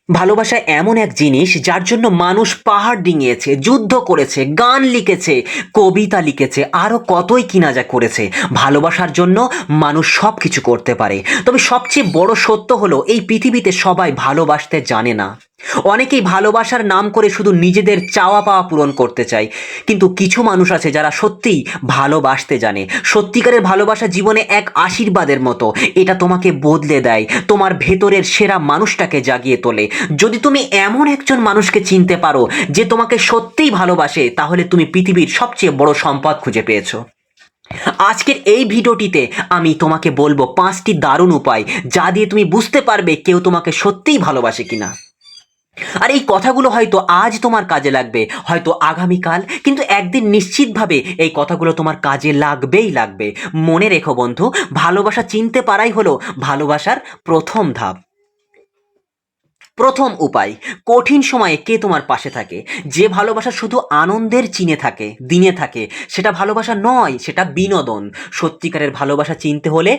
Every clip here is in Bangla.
ভালোবাসা এমন এক জিনিস যার জন্য মানুষ পাহাড় ডিঙিয়েছে, যুদ্ধ করেছে, গান লিখেছে, কবিতা লিখেছে, আরও কতই কিনা যা করেছে। ভালোবাসার জন্য মানুষ সব কিছু করতে পারে। তবে সবচেয়ে বড় সত্য হলো এই পৃথিবীতে সবাই ভালোবাসতে জানে না। অনেকেই ভালোবাসার নাম করে শুধু নিজেদের চাওয়া পাওয়া পূরণ করতে চায়। কিন্তু কিছু মানুষ আছে যারা সত্যিই ভালোবাসতে জানে। সত্যিকারের ভালোবাসা জীবনে এক আশীর্বাদের মতো। এটা তোমাকে বদলে দেয়, তোমার ভেতরের সেরা মানুষটাকে জাগিয়ে তোলে। যদি তুমি এমন একজন মানুষকে চিনতে পারো যে তোমাকে সত্যিই ভালোবাসে, তাহলে তুমি পৃথিবীর সবচেয়ে বড় সম্পদ খুঁজে পেয়েছো। আজকের এই ভিডিওটিতে আমি তোমাকে বলবো 5টি দারুণ উপায়, যা দিয়ে তুমি বুঝতে পারবে কেউ তোমাকে সত্যিই ভালোবাসে কিনা। আর এই কথাগুলো হয়তো আজ তোমার কাজে লাগবে, হয়তো আগামীকাল, কিন্তু একদিন নিশ্চিতভাবে এই কথাগুলো তোমার কাজে লাগবেই লাগবে। মনে রেখো বন্ধু, ভালোবাসা চিনতে পারাই হলো ভালোবাসার প্রথম ধাপ। প্রথম উপায়, কঠিন সময়ে কে তোমার পাশে থাকে। যে ভালোবাসা শুধু আনন্দের দিনে থাকে, সেটা ভালোবাসা নয়, সেটা বিনোদন। সত্যিকারের ভালোবাসা চিনতে হলে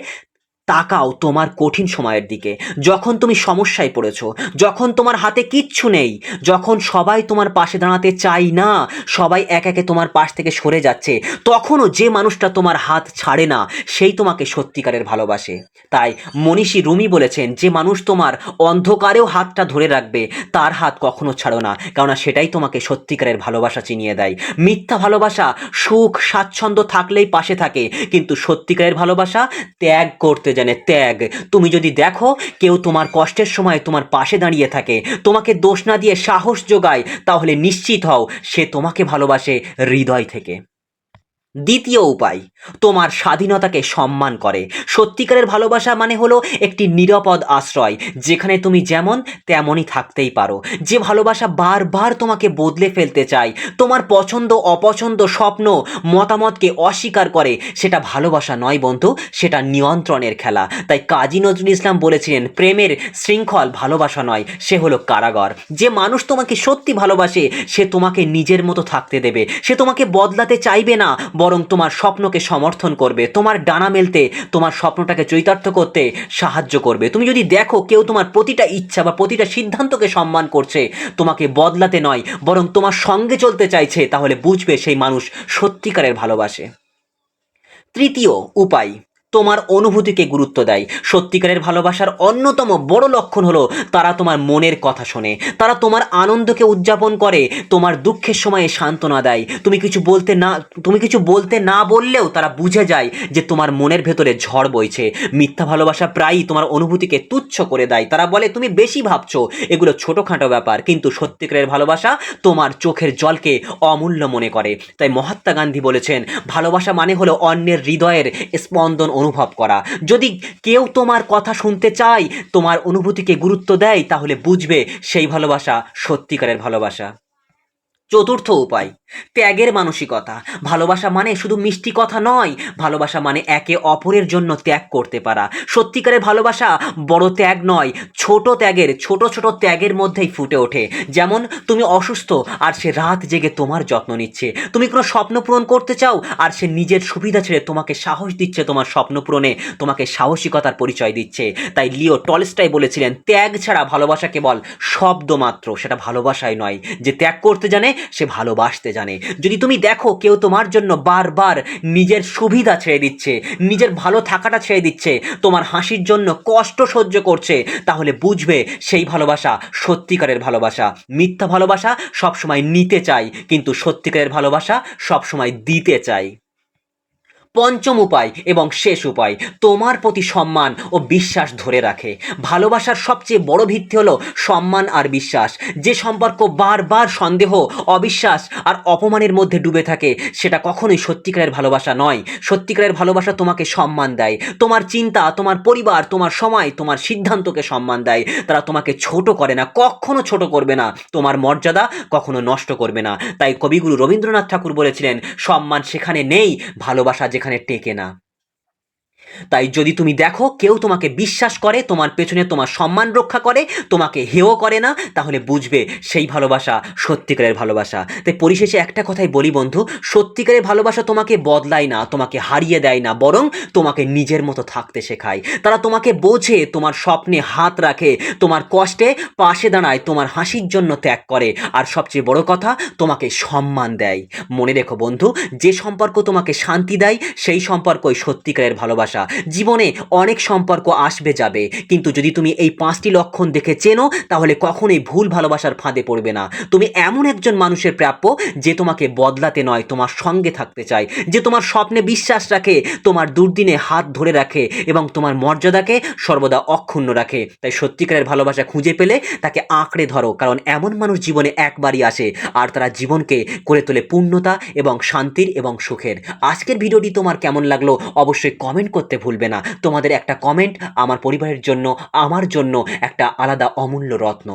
তাকাও তোমার কঠিন সময়ের দিকে। যখন তুমি সমস্যায় পড়েছো, যখন তোমার হাতে কিচ্ছু নেই, যখন সবাই তোমার পাশে দাঁড়াতে চায় না, সবাই এক একে তোমার পাশ থেকে সরে যাচ্ছে, তখনও যে মানুষটা তোমার হাত ছাড়ে না, সেই তোমাকে সত্যিকারের ভালোবাসে। তাই মনীষী রুমি বলেছেন, যে মানুষ তোমার অন্ধকারেও হাতটা ধরে রাখবে, তার হাত কখনো ছাড়ো না, কেননা সেটাই তোমাকে সত্যিকারের ভালোবাসা চিনিয়ে দেয়। মিথ্যা ভালোবাসা সুখ স্বাচ্ছন্দ্য থাকলেই পাশে থাকে, কিন্তু সত্যিকারের ভালোবাসা ত্যাগ করতে জানে, ত্যাগ। তুমি যদি দেখো কেউ তোমার কষ্টের সময় তোমার পাশে দাঁড়িয়ে থাকে, তোমাকে দোষ না দিয়ে সাহস যোগায়, তাহলে নিশ্চিত হও সে তোমাকে ভালোবাসে হৃদয় থেকে। দ্বিতীয় উপায়, তোমার স্বাধীনতাকে সম্মান করে। সত্যিকারের ভালোবাসা মানে হলো একটি নিরাপদ আশ্রয়, যেখানে তুমি যেমন তেমনই থাকতেই পারো। যে ভালোবাসা বারবার তোমাকে বদলে ফেলতে চায়, তোমার পছন্দ অপছন্দ স্বপ্ন মতামতকে অস্বীকার করে, সেটা ভালোবাসা নয় বন্ধু, সেটা নিয়ন্ত্রণের খেলা। তাই কাজী নজরুল ইসলাম বলেছিলেন, প্রেমের শৃঙ্খল ভালোবাসা নয়, সে হলো কারাগার। যে মানুষ তোমাকে সত্যি ভালোবাসে, সে তোমাকে নিজের মতো থাকতে দেবে, সে তোমাকে বদলাতে চাইবে না, বরং তোমার স্বপ্নকে সমর্থন করবে, তোমার ডানা মেলতে, তোমার স্বপ্নটাকে চরিতার্থ করতে সাহায্য করবে। তুমি যদি দেখো কেউ তোমার প্রতিটা ইচ্ছা বা প্রতিটা সিদ্ধান্তকে সম্মান করছে, তোমাকে বদলাতে নয় বরং তোমার সঙ্গে চলতে চাইছে, তাহলে বুঝবে সেই মানুষ সত্যিকারের ভালোবাসে। তৃতীয় উপায়, তোমার অনুভূতিকে গুরুত্ব দেয়। সত্যিকারের ভালোবাসার অন্যতম বড় লক্ষণ হলো তারা তোমার মনের কথা শোনে, তারা তোমার আনন্দকে উদযাপন করে, তোমার দুঃখের সময়ে সান্ত্বনা দেয়। তুমি কিছু বলতে না বললেও তারা বুঝে যায় যে তোমার মনের ভেতরে ঝড় বইছে। মিথ্যা ভালোবাসা প্রায়ই তোমার অনুভূতিকে তুচ্ছ করে দেয়, তারা বলে তুমি বেশি ভাবছো, এগুলো ছোটোখাটো ব্যাপার। কিন্তু সত্যিকারের ভালোবাসা তোমার চোখের জলকে অমূল্য মনে করে। তাই মহাত্মা গান্ধী বলেছেন, ভালোবাসা মানে হলো অন্যের হৃদয়ের স্পন্দন অনুভব করা। যদি কেউ তোমার কথা শুনতে চায়, তোমার অনুভূতিকে গুরুত্ব দেয়, তাহলে বুঝবে সেই ভালোবাসা সত্যিকারের ভালোবাসা। চতুর্থ উপায়, ত্যাগের মানসিকতা। ভালোবাসা মানে শুধু মিষ্টি কথা নয়, ভালোবাসা মানে একে অপরের জন্য ত্যাগ করতে পারা। সত্যিকারের ভালোবাসা বড় ত্যাগ নয়, ছোট ছোট ত্যাগের মধ্যেই ফুটে ওঠে। যেমন তুমি অসুস্থ আর সে রাত জেগে তোমার যত্ন নিচ্ছে। তুমি কোনো স্বপ্ন পূরণ করতে চাও আর সে নিজের সুবিধা ছেড়ে তোমাকে সাহস দিচ্ছে, তোমার স্বপ্ন পূরণে তোমাকে সাহসিকতার পরিচয় দিচ্ছে। তাই লিও টলস্টয় বলেছিলেন, ত্যাগ ছাড়া ভালোবাসা কেবল শব্দ মাত্র, সেটা ভালোবাসাই নয়। যে ত্যাগ করতে জানে সে ভালোবাসতে জানে। যদি তুমি দেখো কেউ তোমার জন্য বারবার নিজের সুবিধা ছেড়ে দিচ্ছে, নিজের ভালো থাকাটা ছেড়ে দিচ্ছে, তোমার হাসির জন্য কষ্ট সহ্য করছে, তাহলে বুঝবে সেই ভালোবাসা সত্যিকারের ভালোবাসা। মিথ্যা ভালোবাসা সবসময় নিতে চায়, কিন্তু সত্যিকারের ভালোবাসা সবসময় দিতে চায়। পঞ্চম উপায় এবং শেষ উপায়, তোমার প্রতি সম্মান ও বিশ্বাস ধরে রাখে। ভালোবাসার সবচেয়ে বড় ভিত্তি হলো সম্মান আর বিশ্বাস। যে সম্পর্ক বারবার সন্দেহ, অবিশ্বাস আর অপমানের মধ্যে ডুবে থাকে, সেটা কখনোই সত্যিকারের ভালোবাসা নয়। সত্যিকারের ভালোবাসা তোমাকে সম্মান দেয়, তোমার চিন্তা, তোমার পরিবার, তোমার সময়, তোমার সিদ্ধান্তকে সম্মান দেয়। তারা তোমাকে ছোট করে না, কখনো ছোট করবে না, তোমার মর্যাদা কখনো নষ্ট করবে না। তাই কবিগুরু রবীন্দ্রনাথ ঠাকুর বলেছিলেন, সম্মান সেখানে নেই, ভালোবাসা যেখানে টেকে না। তাই যদি তুমি দেখো কেউ তোমাকে বিশ্বাস করে, তোমার পেছনে তোমার সম্মান রক্ষা করে, তোমাকে হেয় করে না, তাহলে বুঝবে সেই ভালোবাসা সত্যিকারের ভালোবাসা। তাই পরিশেষে একটা কথাই বলি বন্ধু, সত্যিকারের ভালোবাসা তোমাকে বদলায় না, তোমাকে হারিয়ে দেয় না, বরং তোমাকে নিজের মতো থাকতে শেখায়। তারা তোমাকে বোঝে, তোমার স্বপ্নে হাত রাখে, তোমার কষ্টে পাশে দাঁড়ায়, তোমার হাসির জন্য ত্যাগ করে, আর সবচেয়ে বড় কথা তোমাকে সম্মান দেয়। মনে রেখো বন্ধু, যে সম্পর্ক তোমাকে শান্তি দেয় সেই সম্পর্কই সত্যিকারের ভালোবাসা। জীবনে অনেক সম্পর্ক আসবে যাবে, কিন্তু যদি তুমি এই 5টি লক্ষণ দেখে চেনো, তাহলে কখনোই ভুল ভালোবাসার ফাঁদে পড়বে না। তুমি এমন একজন মানুষের প্রাপ্য যে তোমাকে বদলাতে নয়, তোমার সঙ্গে থাকতে চায়, যে তোমার স্বপ্নে বিশ্বাস রাখে, তোমার দুর্দিনে হাত ধরে রাখে এবং তোমার মর্যাদাকে সর্বদা অক্ষুণ্ণ রাখে। তাই সত্যিকারের ভালোবাসা খুঁজে পেলে তাকে আঁকড়ে ধরো, কারণ এমন মানুষ জীবনে একবারই আসে, আর তারা জীবনকে করে তোলে পূর্ণতা এবং শান্তির এবং সুখের। আজকের ভিডিওটি তোমার কেমন লাগলো অবশ্যই কমেন্ট করতে ভুলবে না। তোমাদের একটা কমেন্ট আমার পরিবারের জন্য, আমার জন্য একটা আলাদা অমূল্য রত্ন।